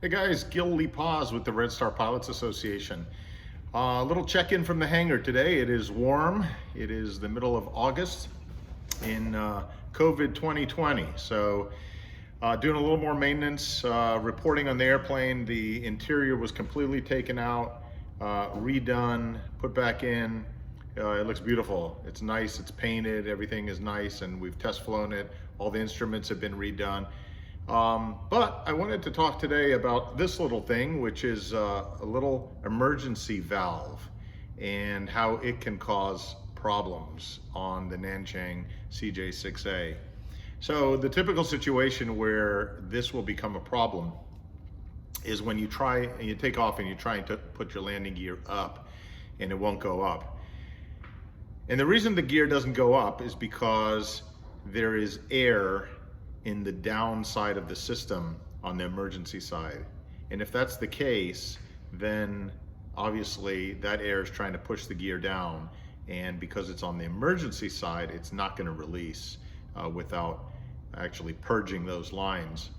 Hey guys, Gil Lee Paz with the Red Star Pilots Association. A little check-in from the hangar today. It is warm. It is the middle of August in COVID 2020. So doing a little more maintenance, reporting on the airplane. The interior was completely taken out, redone, put back in. It looks beautiful. It's nice, it's painted, everything is nice, and we've test flown it. All the instruments have been redone. But I wanted to talk today about this little thing, which is a little emergency valve and how it can cause problems on the Nanchang CJ6A. So the typical situation where this will become a problem is when you try and you take off and you're trying to put your landing gear up and it won't go up. And the reason the gear doesn't go up is because there is air in the downside of the system on the emergency side. And if that's the case, then obviously that air is trying to push the gear down, and because it's on the emergency side, it's not going to release without actually purging those lines.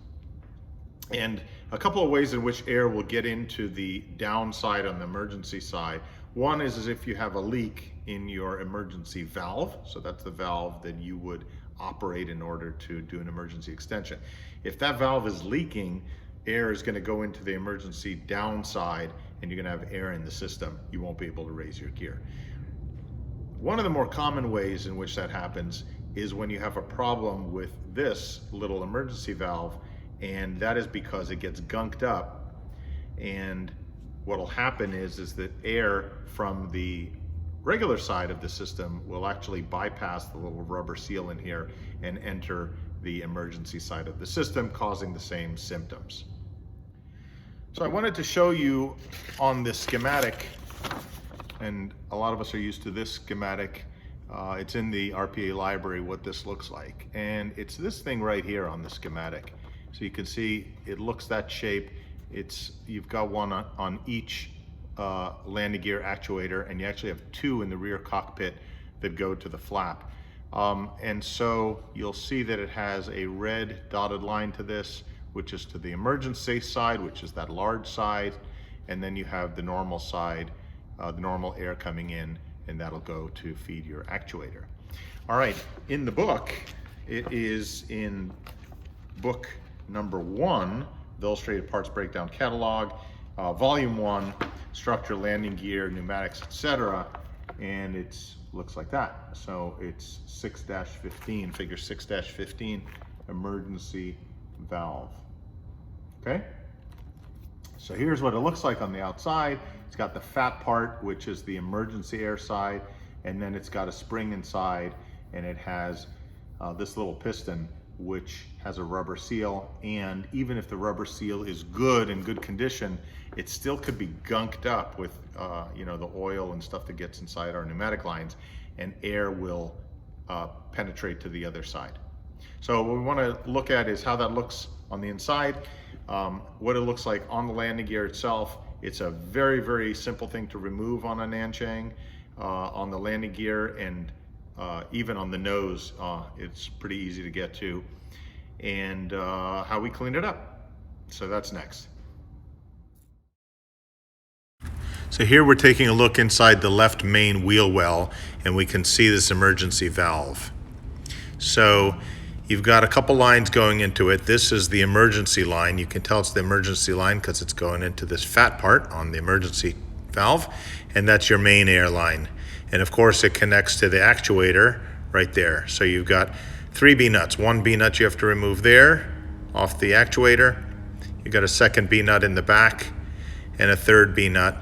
And a couple of ways in which air will get into the downside on the emergency side. One is if you have a leak in your emergency valve. So that's the valve that you would operate in order to do an emergency extension. If that valve is leaking, air is going to go into the emergency downside and you're going to have air in the system. You won't be able to raise your gear. One of the more common ways in which that happens is when you have a problem with this little emergency valve, and that is because it gets gunked up, and what will happen is that air from the regular side of the system will actually bypass the little rubber seal in here and enter the emergency side of the system, causing the same symptoms. So I wanted to show you on this schematic, and a lot of us are used to this schematic. It's in the RPA library what this looks like. And it's this thing right here on the schematic. So you can see it looks that shape. You've got one on each landing gear actuator, and you actually have two in the rear cockpit that go to the flap. And so you'll see that it has a red dotted line to this, which is to the emergency side, which is that large side, and then you have the normal side, the normal air coming in, and that'll go to feed your actuator. All right, in the book, it is in book number 1, the Illustrated Parts Breakdown Catalog, volume 1, structure, landing gear, pneumatics, etc. And it looks like that. So it's 6-15, figure 6-15, emergency valve. Okay? So here's what it looks like on the outside. It's got the fat part, which is the emergency air side, and then it's got a spring inside, and it has this little piston, which has a rubber seal. And even if the rubber seal is good, in good condition, it still could be gunked up with the oil and stuff that gets inside our pneumatic lines, and air will penetrate to the other side. So what we want to look at is how that looks on the inside, what it looks like on the landing gear itself. It's a very, very simple thing to remove on a Nanchang, on the landing gear, and even on the nose, it's pretty easy to get to, and how we clean it up. So that's next. So here we're taking a look inside the left main wheel well, and we can see this emergency valve. So you've got a couple lines going into it. This is the emergency line. You can tell it's the emergency line because it's going into this fat part on the emergency valve, and that's your main air line. And of course it connects to the actuator right there. So you've got 3 B-nuts. One B-nut you have to remove there off the actuator. You've got a second B-nut in the back and a third B-nut.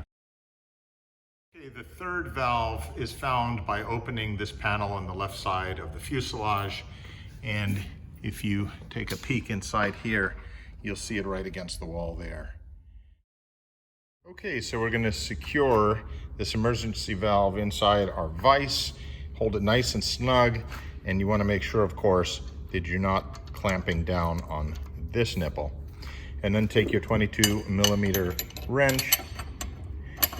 Okay, the third valve is found by opening this panel on the left side of the fuselage. And if you take a peek inside here, you'll see it right against the wall there. Okay, so we're going to secure this emergency valve inside our vise, hold it nice and snug, and you want to make sure, of course, that you're not clamping down on this nipple. And then take your 22mm wrench,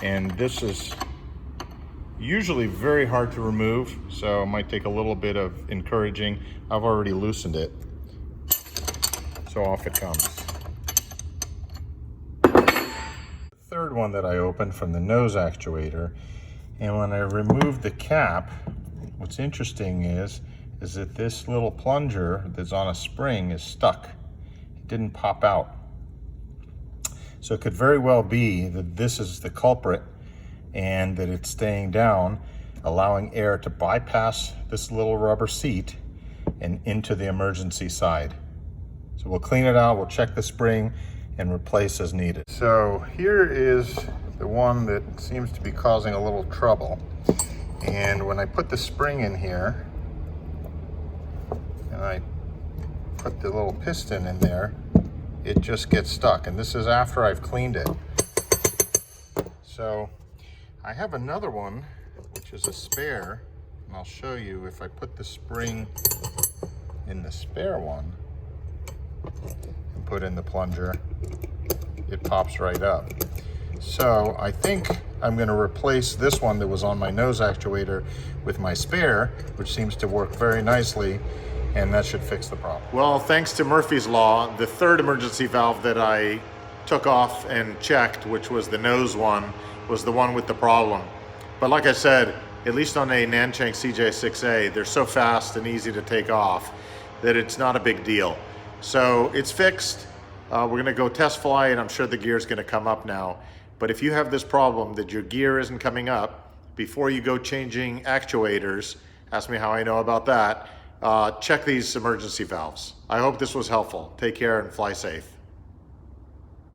and this is usually very hard to remove, so it might take a little bit of encouraging. I've already loosened it, so off it comes. third one that I opened from the nose actuator. And when I removed the cap, what's interesting is that this little plunger that's on a spring is stuck. It didn't pop out. So it could very well be that this is the culprit and that it's staying down, allowing air to bypass this little rubber seat and into the emergency side. So we'll clean it out, we'll check the spring and replace as needed. So here is the one that seems to be causing a little trouble. And when I put the spring in here, and I put the little piston in there, it just gets stuck. And this is after I've cleaned it. So I have another one, which is a spare, and I'll show you if I put the spring in the spare one and put in the plunger, it pops right up. So I think I'm going to replace this one that was on my nose actuator with my spare, which seems to work very nicely, and that should fix the problem. Well, thanks to Murphy's Law, the third emergency valve that I took off and checked, which was the nose one, was the one with the problem. But like I said, at least on a Nanchang CJ6A, they're so fast and easy to take off that it's not a big deal. So it's fixed. We're gonna go test fly, and I'm sure the gear's gonna come up now. But if you have this problem that your gear isn't coming up, before you go changing actuators, ask me how I know about that, check these emergency valves. I hope this was helpful. Take care and fly safe.